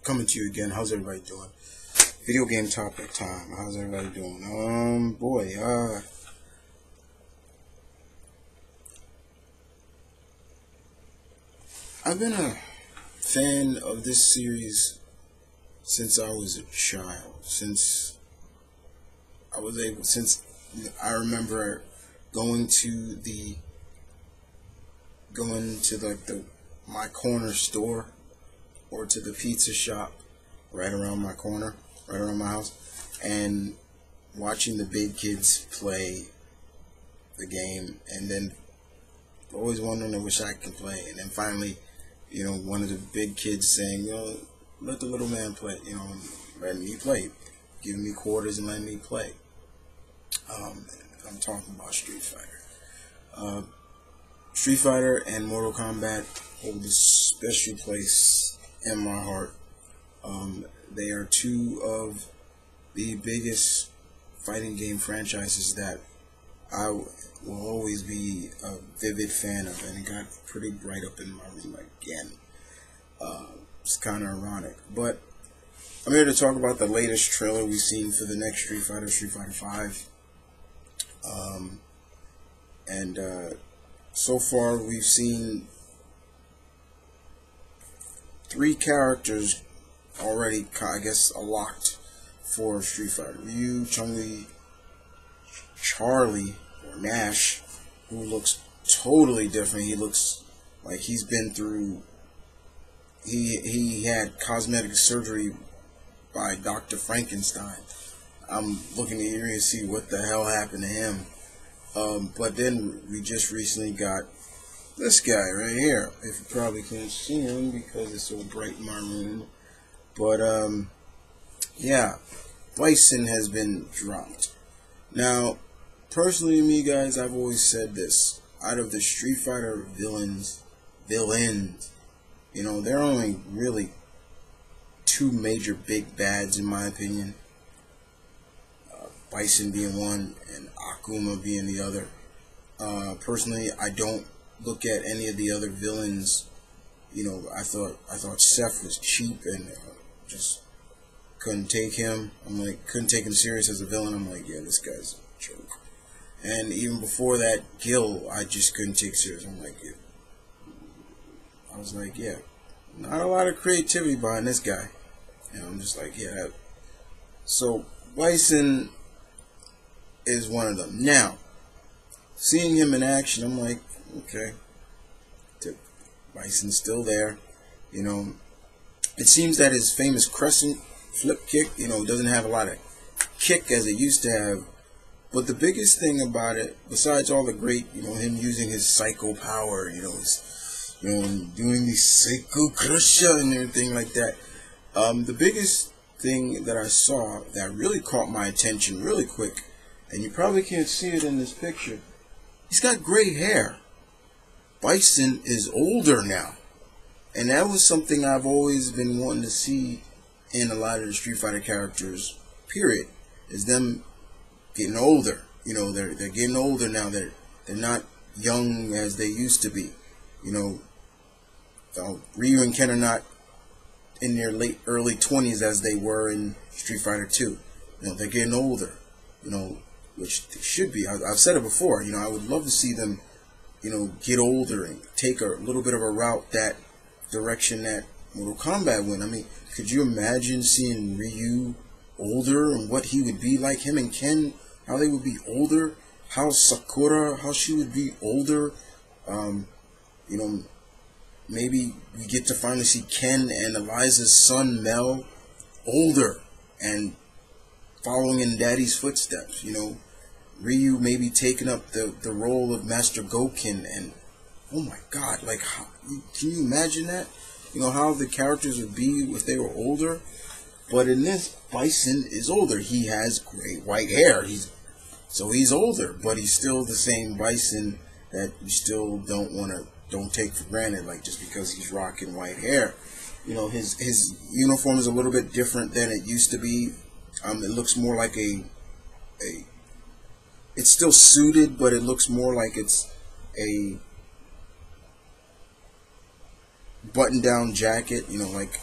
coming to you again. How's everybody doing? Video game topic time. How's everybody doing? I've been a fan of this series since I was a child. Since I remember going to my corner store or to the pizza shop right around my corner, right around my house, and watching the big kids play the game, and then always wondering, I wish I could play. And then finally, one of the big kids saying, let the little man play, letting me play, giving me quarters and letting me play. I'm talking about Street Fighter. Street Fighter and Mortal Kombat hold a special place in my heart. They are two of the biggest fighting game franchises that I will always be a vivid fan of, and it got pretty bright up in my room again. It's kind of ironic, but I'm here to talk about the latest trailer we've seen for the next Street Fighter, Street Fighter 5. So far we've seen 3 characters already, I guess, locked for Street Fighter. Ryu, Chun-Li, Charlie, or Nash, who looks totally different. He looks like he's been through, he had cosmetic surgery by Dr. Frankenstein. I'm looking at here to see what the hell happened to him. But then we just recently got this guy right here. If you probably can't see him because it's so bright in my room. But, yeah, Bison has been dropped. Now, personally, me, guys, I've always said this. Out of the Street Fighter villains, there are only really 2 major big bads, in my opinion. Bison being one and Akuma being the other. Personally, I don't look at any of the other villains. I thought Seth was cheap and just couldn't take him. Couldn't take him serious as a villain. I'm like, yeah, this guy's a joke. And even before that, Gil, I just couldn't take serious. I'm like, yeah. I was like, yeah, not a lot of creativity behind this guy. I'm just like, yeah. So Bison is one of them. Now, seeing him in action, I'm like, okay, Bison's still there. It seems that his famous crescent flip kick, doesn't have a lot of kick as it used to have. But the biggest thing about it, besides all the great, him using his psycho power, doing the psycho crusher and everything like that, the biggest thing that I saw that really caught my attention really quick, and you probably can't see it in this picture, he's got gray hair. Bison is older now. And that was something I've always been wanting to see in a lot of the Street Fighter characters, period, is them getting older. They're getting older now. They're not young as they used to be. Ryu and Ken are not in their early 20s as they were in Street Fighter 2. They're getting older, which they should be. I've said it before, I would love to see them, get older and take a little bit of a route that direction that Mortal Kombat went. I mean, could you imagine seeing Ryu older and what he would be like? Him and Ken, how they would be older? How Sakura, how she would be older? Maybe we get to finally see Ken and Eliza's son Mel older and following in Daddy's footsteps. Ryu maybe taking up the role of Master Goken, and oh my God, like, can you imagine that? How the characters would be if they were older. But in this, Bison is older. He has gray white hair. He's older, but he's still the same Bison that you still don't take for granted, like just because he's rocking white hair. His uniform is a little bit different than it used to be. It looks more like it's still suited, but it looks more like it's a button-down jacket, like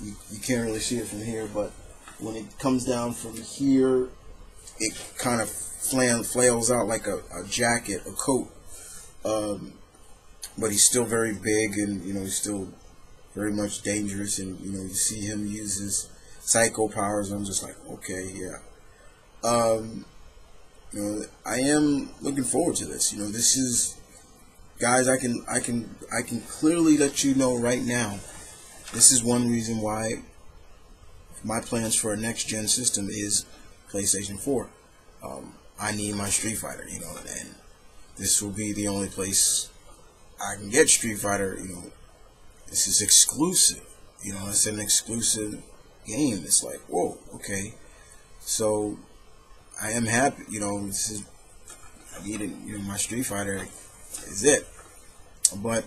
you can't really see it from here, but when it comes down from here, it kind of flails out like a jacket, a coat. But he's still very big, and he's still very much dangerous. And you see him use his psycho powers. I'm just like, okay, yeah. I am looking forward to this. This is, guys. I can clearly let you know right now. This is one reason why my plans for a next gen system is PlayStation 4. I need my Street Fighter, and this will be the only place I can get Street Fighter. This is exclusive. It's an exclusive game. It's like, whoa, okay. So I am happy. This is, I needed. My Street Fighter is it. But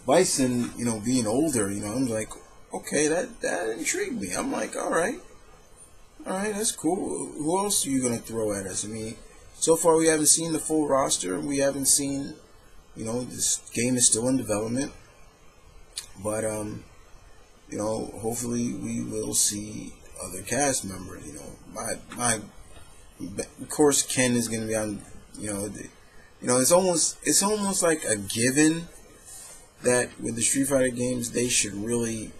Bison, being older, I'm like, okay, that intrigued me. I'm like, all right, that's cool. Who else are you gonna throw at us? I mean, so far we haven't seen the full roster. We haven't seen, this game is still in development. But hopefully we will see other cast members. My of course Ken is gonna be on. It's almost like a given that with the Street Fighter games they should really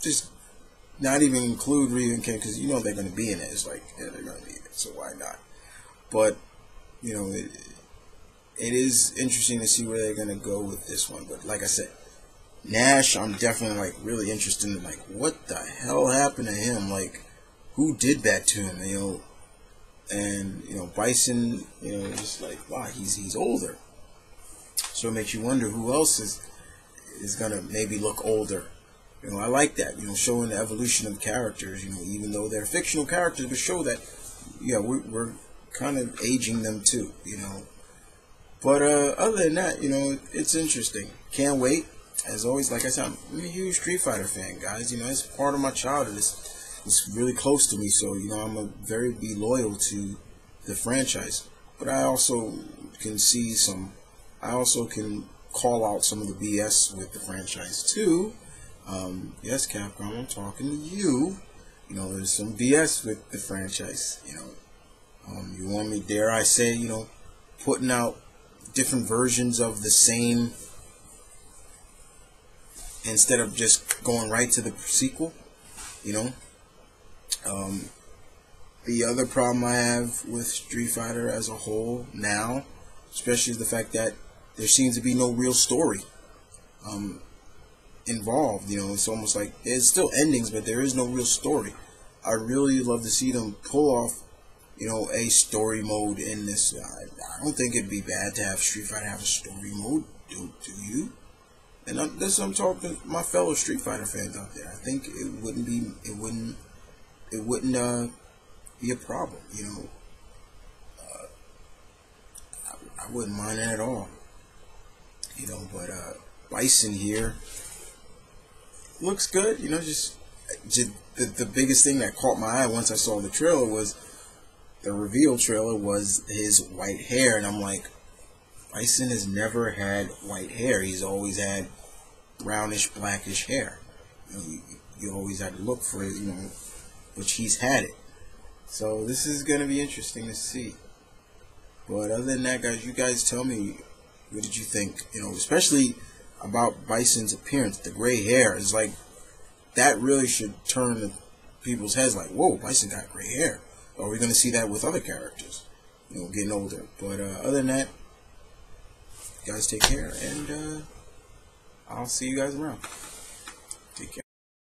just not even include Ryu and Ken, because they're going to be in it. It's like, yeah, they're going to be in it, so why not? But it is interesting to see where they're going to go with this one. But like I said, Nash, I'm definitely like really interested in, like, what the hell happened to him? Like, who did that to him? And Bison, just like, wow, he's older. So it makes you wonder who else is gonna maybe look older. I like that. Showing the evolution of the characters. Even though they're fictional characters, but show that, yeah, we're kind of aging them too. But other than that, it's interesting. Can't wait. As always, like I said, I'm a huge Street Fighter fan, guys. It's part of my childhood. It's really close to me, so I'm a very be loyal to the franchise. But I also can see some. I also can call out some of the BS with the franchise too. Yes, Capcom, I'm talking to you. There's some BS with the franchise. You want me, dare I say, putting out different versions of the same instead of just going right to the sequel. The other problem I have with Street Fighter as a whole now, especially, is the fact that there seems to be no real story involved. It's almost like there's still endings, but there is no real story. I really love to see them pull off, a story mode in this. I don't think it'd be bad to have Street Fighter have a story mode. Do you? And I'm talking to my fellow Street Fighter fans out there. I think it wouldn't be a problem. I wouldn't mind that at all. But Bison here looks good. Just the biggest thing that caught my eye once I saw the trailer was the reveal trailer was his white hair, and I'm like, Bison has never had white hair. He's always had brownish, blackish hair. You always had to look for it, which he's had it. So this is going to be interesting to see. But other than that, guys, you guys tell me, what did you think? Especially about Bison's appearance. The gray hair is like, that really should turn people's heads like, whoa, Bison got gray hair. Are we going to see that with other characters, getting older? But other than that, guys, take care, and I'll see you guys around. Take care.